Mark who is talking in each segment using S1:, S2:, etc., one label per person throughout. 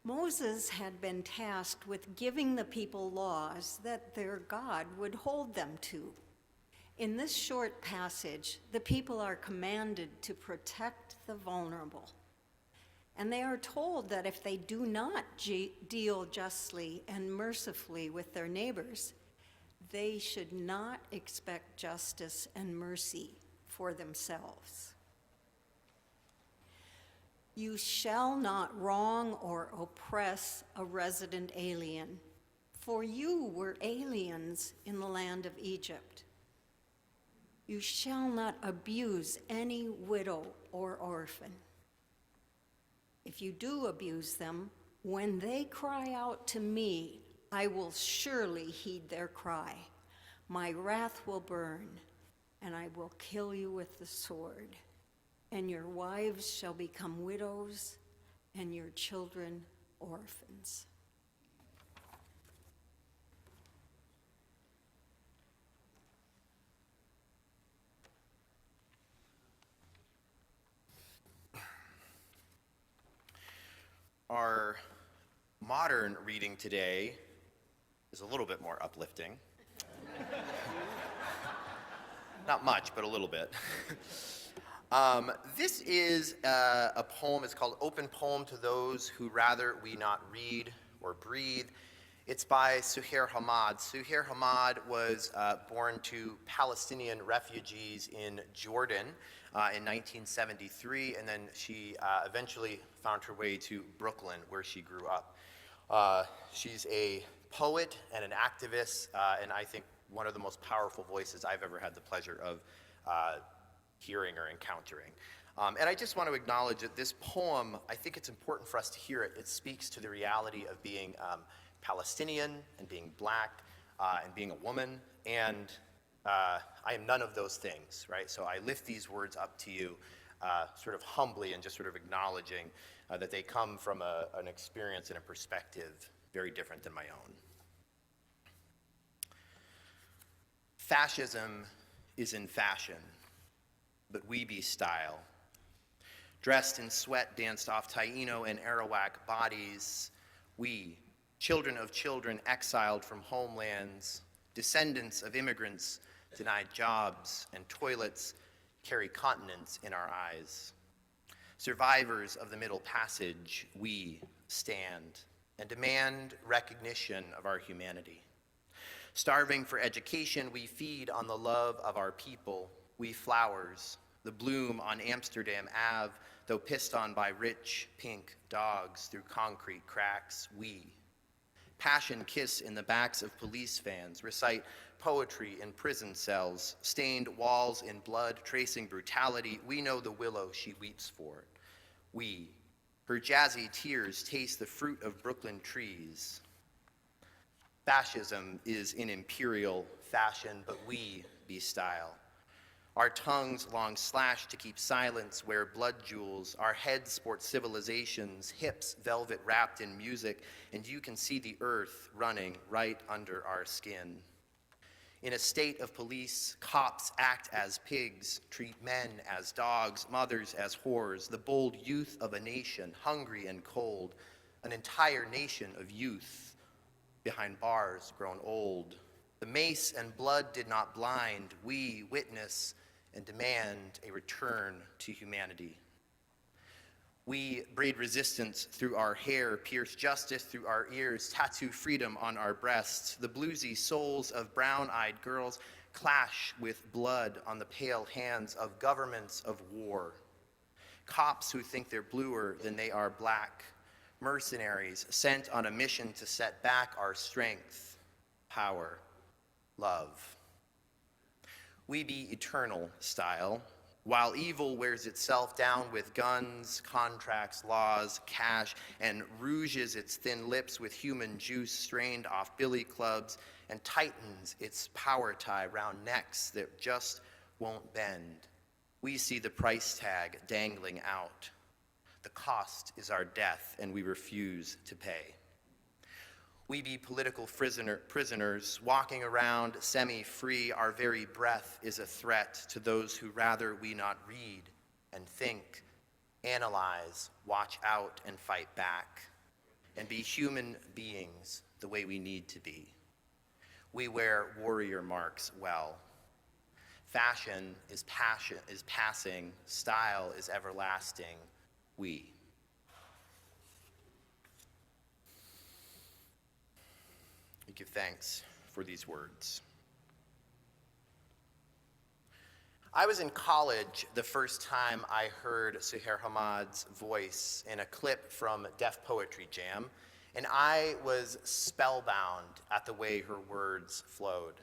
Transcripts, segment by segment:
S1: Moses had been tasked with giving the people laws that their God would hold them to. In this short passage, the people are commanded to protect the vulnerable. And they are told that if they do not deal justly and mercifully with their neighbors, they should not expect justice and mercy for themselves. You shall not wrong or oppress a resident alien, for you were aliens in the land of Egypt. You shall not abuse any widow or orphan. If you do abuse them, when they cry out to me, I will surely heed their cry. My wrath will burn, and I will kill you with the sword. And your wives shall become widows, and your children orphans.
S2: Our modern reading today is a little bit more uplifting. Not much, but a little bit. This is a poem. It's called Open Poem to Those Who Rather We Not Read or Breathe. It's by Suhair Hamad. Suhair Hamad was born to Palestinian refugees in Jordan in 1973, and then she eventually found her way to Brooklyn, where she grew up. She's a poet and an activist, and I think one of the most powerful voices I've ever had the pleasure of hearing or encountering. And I just want to acknowledge that this poem, I think it's important for us to hear it. It speaks to the reality of being Palestinian and being black and being a woman, and I am none of those things, right? So I lift these words up to you sort of humbly and just sort of acknowledging that they come from an experience and a perspective very different than my own. Fascism is in fashion, but we be style. Dressed in sweat, danced off Taino and Arawak bodies, we, children of children exiled from homelands, descendants of immigrants denied jobs and toilets, carry continents in our eyes. Survivors of the Middle Passage, we stand and demand recognition of our humanity. Starving for education, we feed on the love of our people. We flowers, the bloom on Amsterdam Ave, though pissed on by rich pink dogs through concrete cracks, we. Passion kiss in the backs of police vans, recite poetry in prison cells, stained walls in blood, tracing brutality. We know the willow she weeps for. We, her jazzy tears taste the fruit of Brooklyn trees. Fascism is in imperial fashion, but we be style. Our tongues long slashed to keep silence wear blood jewels. Our heads sport civilizations, hips velvet wrapped in music, and you can see the earth running right under our skin. In a state of police, cops act as pigs, treat men as dogs, mothers as whores, the bold youth of a nation, hungry and cold, an entire nation of youth, behind bars grown old. The mace and blood did not blind. We witness and demand a return to humanity. We braid resistance through our hair, pierce justice through our ears, tattoo freedom on our breasts. The bluesy souls of brown-eyed girls clash with blood on the pale hands of governments of war. Cops who think they're bluer than they are black. Mercenaries sent on a mission to set back our strength, power, love. We be eternal style, while evil wears itself down with guns, contracts, laws, cash, and rouges its thin lips with human juice strained off billy clubs, and tightens its power tie round necks that just won't bend. We see the price tag dangling out. The cost is our death, and we refuse to pay. We be political prisoners, walking around semi-free. Our very breath is a threat to those who rather we not read and think, analyze, watch out, and fight back. and be human beings the way we need to be. We wear warrior marks well. Fashion is passing, style is everlasting. We give thanks for these words. I was in college the first time I heard Suhair Hamad's voice in a clip from Def Poetry Jam, and I was spellbound at the way her words flowed.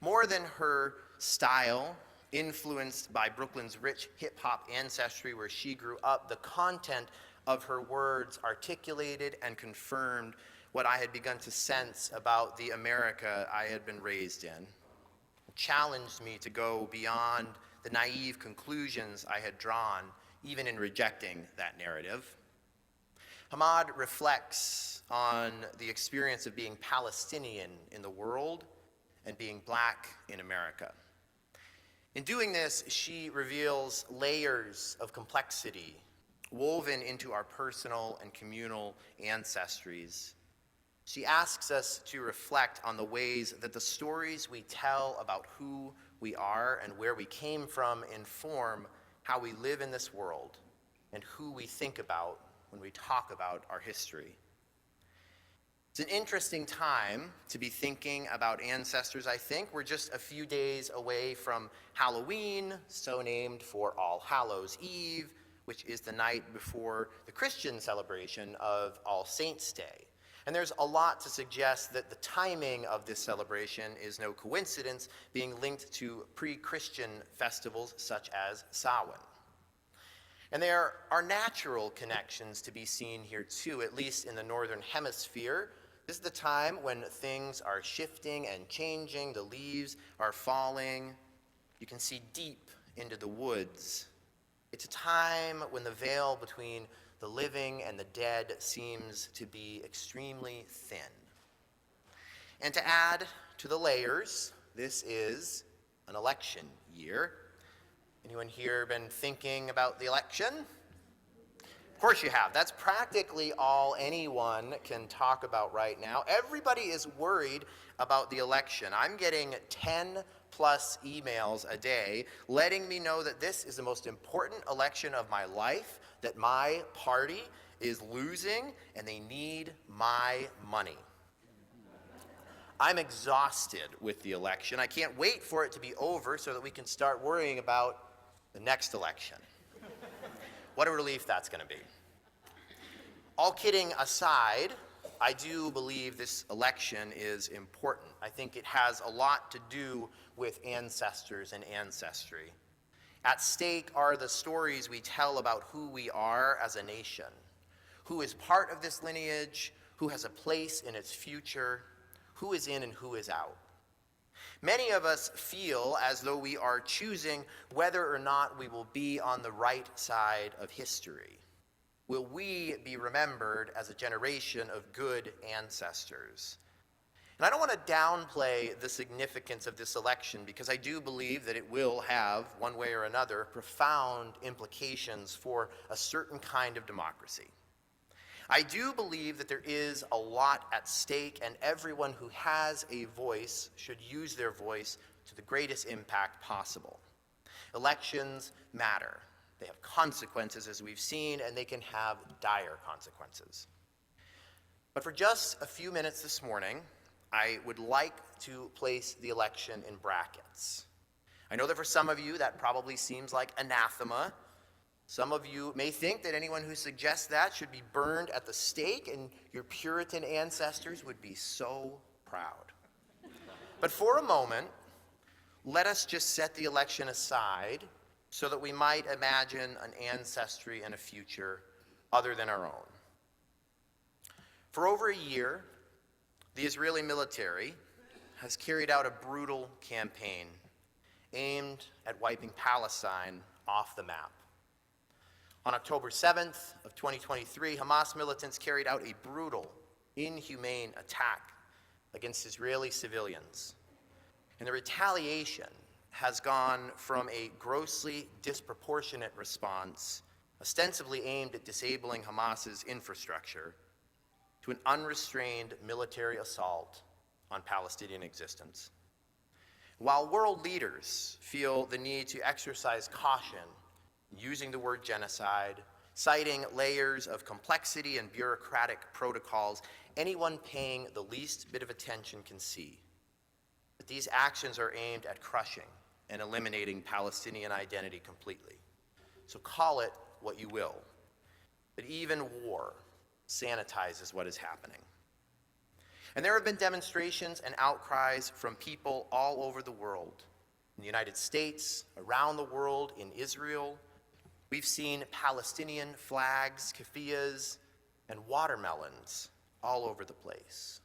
S2: More than her style, influenced by Brooklyn's rich hip-hop ancestry where she grew up, the content of her words articulated and confirmed what I had begun to sense about the America I had been raised in. It challenged me to go beyond the naive conclusions I had drawn, even in rejecting that narrative. Hamad reflects on the experience of being Palestinian in the world and being Black in America. In doing this, she reveals layers of complexity woven into our personal and communal ancestries. She asks us to reflect on the ways that the stories we tell about who we are and where we came from inform how we live in this world and who we think about when we talk about our history. It's an interesting time to be thinking about ancestors, I think. We're just a few days away from Halloween, so named for All Hallows Eve, which is the night before the Christian celebration of All Saints' Day. And there's a lot to suggest that the timing of this celebration is no coincidence, being linked to pre-Christian festivals such as Samhain. And there are natural connections to be seen here too, at least in the Northern Hemisphere. This is the time when things are shifting and changing, the leaves are falling. You can see deep into the woods. It's a time when the veil between the living and the dead seems to be extremely thin. And to add to the layers, this is an election year. Anyone here been thinking about the election? Of course you have. That's practically all anyone can talk about right now. Everybody is worried about the election. I'm getting 10 plus emails a day letting me know that this is the most important election of my life, that my party is losing and they need my money. I'm exhausted with the election. I can't wait for it to be over so that we can start worrying about the next election. What a relief that's going to be. All kidding aside, I do believe this election is important. I think it has a lot to do with ancestors and ancestry. At stake are the stories we tell about who we are as a nation, who is part of this lineage, who has a place in its future, who is in and who is out. Many of us feel as though we are choosing whether or not we will be on the right side of history. Will we be remembered as a generation of good ancestors? And I don't want to downplay the significance of this election because I do believe that it will have, one way or another, profound implications for a certain kind of democracy. I do believe that there is a lot at stake, and everyone who has a voice should use their voice to the greatest impact possible. Elections matter. They have consequences, as we've seen, and they can have dire consequences. But for just a few minutes this morning, I would like to place the election in brackets. I know that for some of you that probably seems like anathema. Some of you may think that anyone who suggests that should be burned at the stake, and your Puritan ancestors would be so proud. But for a moment, let us just set the election aside so that we might imagine an ancestry and a future other than our own. For over a year, the Israeli military has carried out a brutal campaign aimed at wiping Palestine off the map. On October 7th of 2023, Hamas militants carried out a brutal, inhumane attack against Israeli civilians. And the retaliation has gone from a grossly disproportionate response, ostensibly aimed at disabling Hamas's infrastructure, to an unrestrained military assault on Palestinian existence. While world leaders feel the need to exercise caution using the word genocide, citing layers of complexity and bureaucratic protocols, anyone paying the least bit of attention can see that these actions are aimed at crushing and eliminating Palestinian identity completely. So call it what you will, but even war sanitizes what is happening. And there have been demonstrations and outcries from people all over the world. In the United States, around the world, in Israel, we've seen Palestinian flags, keffiyehs, and watermelons all over the place.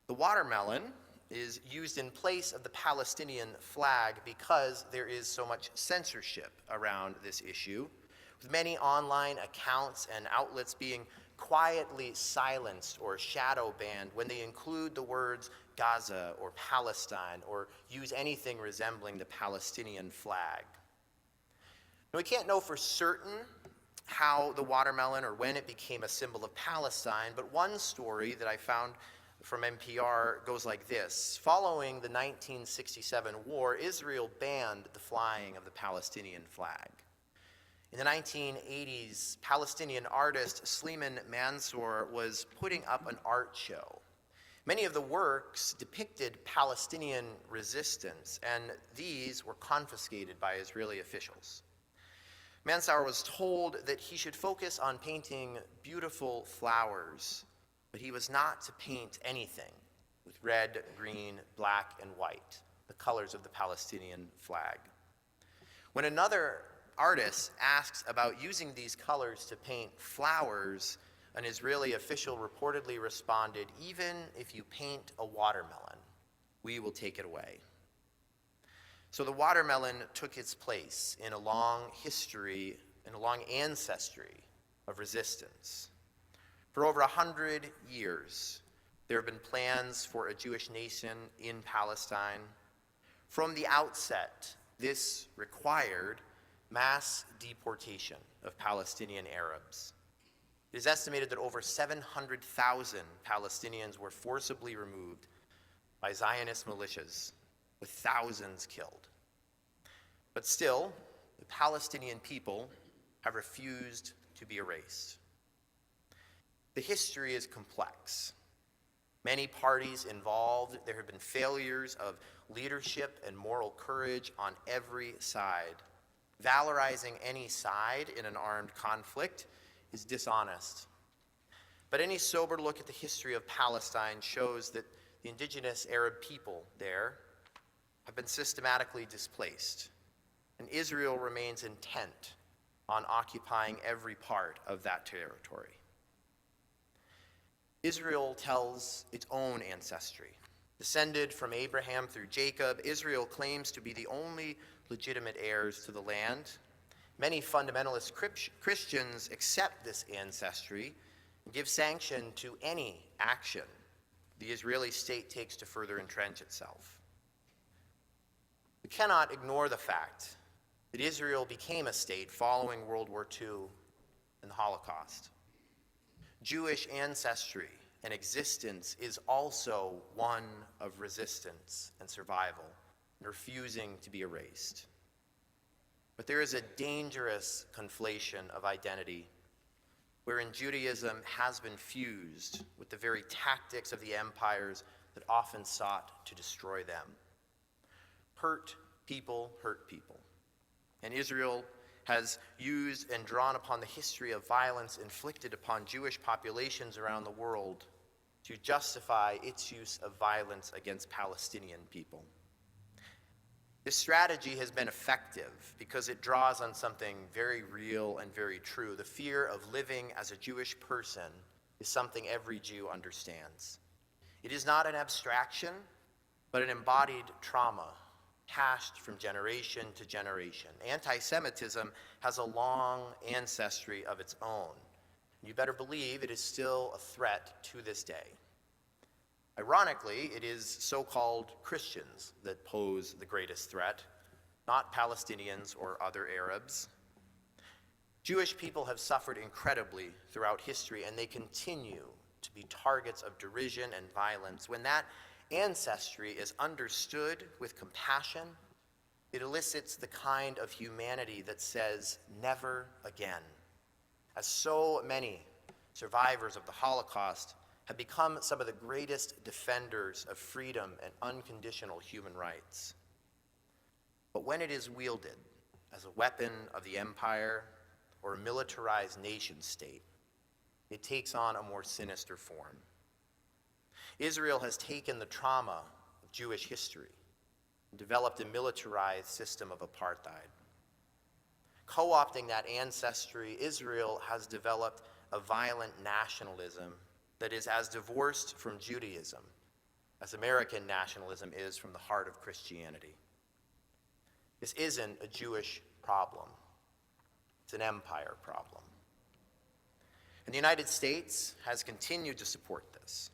S2: The watermelon is used in place of the Palestinian flag because there is so much censorship around this issue, with many online accounts and outlets being quietly silenced or shadow banned when they include the words Gaza or Palestine or use anything resembling the Palestinian flag. Now, we can't know for certain how the watermelon or when it became a symbol of Palestine, but one story that I found from NPR goes like this. Following the 1967 war, Israel banned the flying of the Palestinian flag. In the 1980s, Palestinian artist Slimane Mansour was putting up an art show. Many of the works depicted Palestinian resistance, and these were confiscated by Israeli officials. Mansour was told that he should focus on painting beautiful flowers, but he was not to paint anything with red, green, black, and white, the colors of the Palestinian flag. When another artist asks about using these colors to paint flowers, an Israeli official reportedly responded, "Even if you paint a watermelon, we will take it away." So the watermelon took its place in a long history, in a long ancestry of resistance. For over 100 years, there have been plans for a Jewish nation in Palestine. From the outset, this required mass deportation of Palestinian Arabs. It is estimated that over 700,000 Palestinians were forcibly removed by Zionist militias, with thousands killed. But still, the Palestinian people have refused to be erased. The history is complex. Many parties involved, there have been failures of leadership and moral courage on every side. Valorizing any side in an armed conflict is dishonest. But any sober look at the history of Palestine shows that the indigenous Arab people there have been systematically displaced, and Israel remains intent on occupying every part of that territory. Israel tells its own ancestry. Descended from Abraham through Jacob, Israel claims to be the only legitimate heirs to the land. Many fundamentalist Christians accept this ancestry and give sanction to any action the Israeli state takes to further entrench itself. We cannot ignore the fact that Israel became a state following World War II and the Holocaust. Jewish ancestry and existence is also one of resistance and survival, and refusing to be erased. But there is a dangerous conflation of identity, wherein Judaism has been fused with the very tactics of the empires that often sought to destroy them. Hurt people hurt people. And Israel has used and drawn upon the history of violence inflicted upon Jewish populations around the world to justify its use of violence against Palestinian people. This strategy has been effective because it draws on something very real and very true. The fear of living as a Jewish person is something every Jew understands. It is not an abstraction, but an embodied trauma passed from generation to generation. Anti-Semitism has a long ancestry of its own. You better believe it is still a threat to this day. Ironically, it is so-called Christians that pose the greatest threat, not Palestinians or other Arabs. Jewish people have suffered incredibly throughout history, and they continue to to be targets of derision and violence, when that ancestry is understood with compassion, it elicits the kind of humanity that says, never again. As so many survivors of the Holocaust have become some of the greatest defenders of freedom and unconditional human rights. But when it is wielded as a weapon of the empire or a militarized nation state, it takes on a more sinister form. Israel has taken the trauma of Jewish history and developed a militarized system of apartheid. Co-opting that ancestry, Israel has developed a violent nationalism that is as divorced from Judaism as American nationalism is from the heart of Christianity. This isn't a Jewish problem. It's an empire problem. And the United States has continued to support this.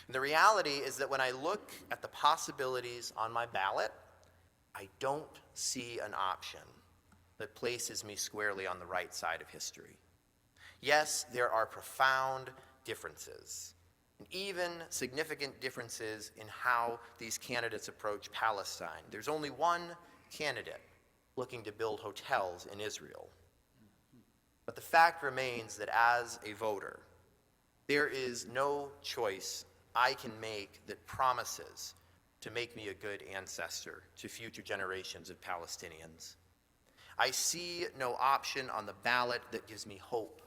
S2: And the reality is that when I look at the possibilities on my ballot, I don't see an option that places me squarely on the right side of history. Yes, there are profound differences, and even significant differences in how these candidates approach Palestine. There's only one candidate looking to build hotels in Israel. But the fact remains that as a voter, there is no choice I can make that promises to make me a good ancestor to future generations of Palestinians. I see no option on the ballot that gives me hope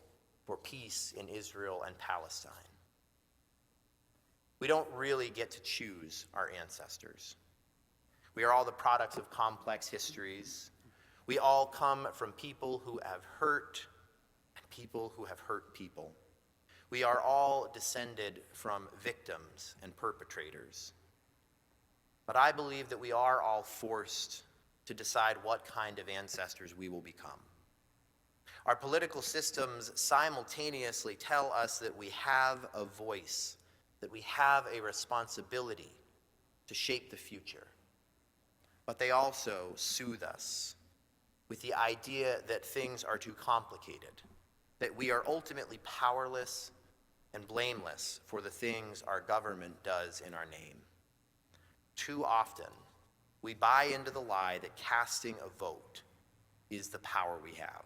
S2: for peace in Israel and Palestine. We don't really get to choose our ancestors. We are all the products of complex histories. We all come from people who have hurt and people who have hurt people. We are all descended from victims and perpetrators. But I believe that we are all forced to decide what kind of ancestors we will become. Our political systems simultaneously tell us that we have a voice, that we have a responsibility to shape the future. But they also soothe us with the idea that things are too complicated, that we are ultimately powerless and blameless for the things our government does in our name. Too often, we buy into the lie that casting a vote is the power we have.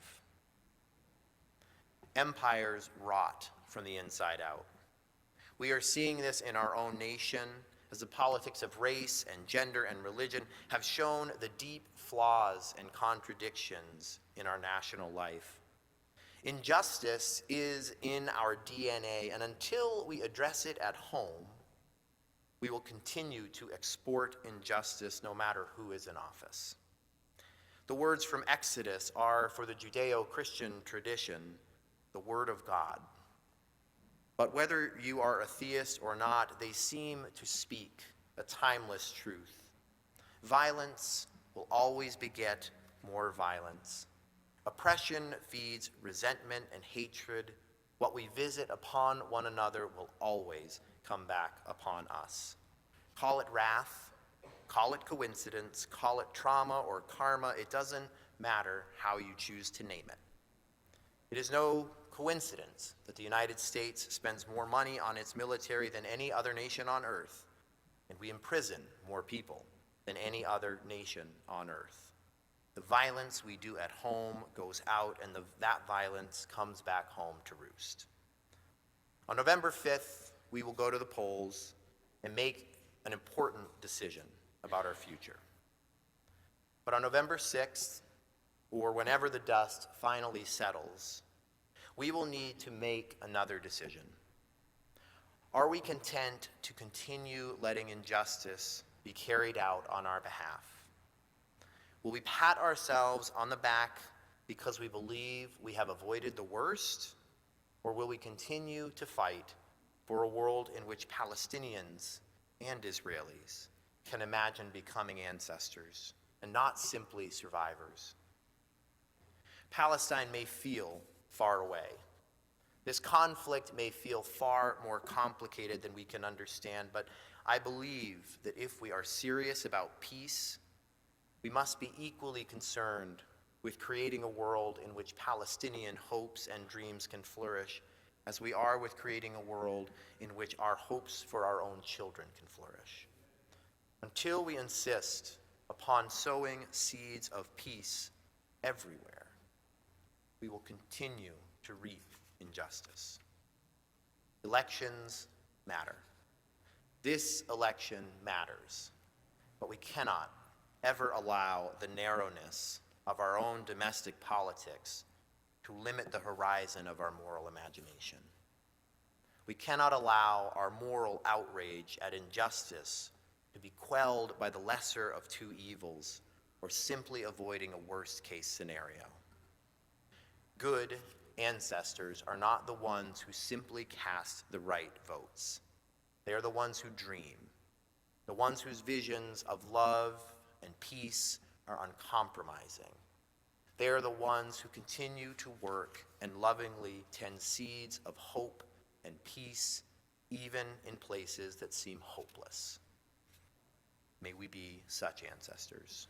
S2: Empires rot from the inside out. We are seeing this in our own nation as the politics of race and gender and religion have shown the deep flaws and contradictions in our national life. Injustice is in our DNA, and until we address it at home, we will continue to export injustice no matter who is in office. The words from Exodus are, for the Judeo-Christian tradition, the Word of God. But whether you are a theist or not, they seem to speak a timeless truth. Violence will always beget more violence. Oppression feeds resentment and hatred. What we visit upon one another will always come back upon us. Call it wrath, call it coincidence, call it trauma or karma. It doesn't matter how you choose to name it. It is no coincidence that the United States spends more money on its military than any other nation on earth, and we imprison more people than any other nation on earth. The violence we do at home goes out, and that violence comes back home to roost. On November 5th, we will go to the polls and make an important decision about our future. But on November 6th, or whenever the dust finally settles, we will need to make another decision. Are we content to continue letting injustice be carried out on our behalf? Will we pat ourselves on the back because we believe we have avoided the worst? Or will we continue to fight for a world in which Palestinians and Israelis can imagine becoming ancestors and not simply survivors? Palestine may feel far away. This conflict may feel far more complicated than we can understand, but I believe that if we are serious about peace, we must be equally concerned with creating a world in which Palestinian hopes and dreams can flourish as we are with creating a world in which our hopes for our own children can flourish. Until we insist upon sowing seeds of peace everywhere, we will continue to reap injustice. Elections matter. This election matters, but we cannot ever allow the narrowness of our own domestic politics to limit the horizon of our moral imagination. We cannot allow our moral outrage at injustice to be quelled by the lesser of two evils or simply avoiding a worst-case scenario. Good ancestors are not the ones who simply cast the right votes. They are the ones who dream, the ones whose visions of love and peace are uncompromising. They are the ones who continue to work and lovingly tend seeds of hope and peace, even in places that seem hopeless. May we be such ancestors.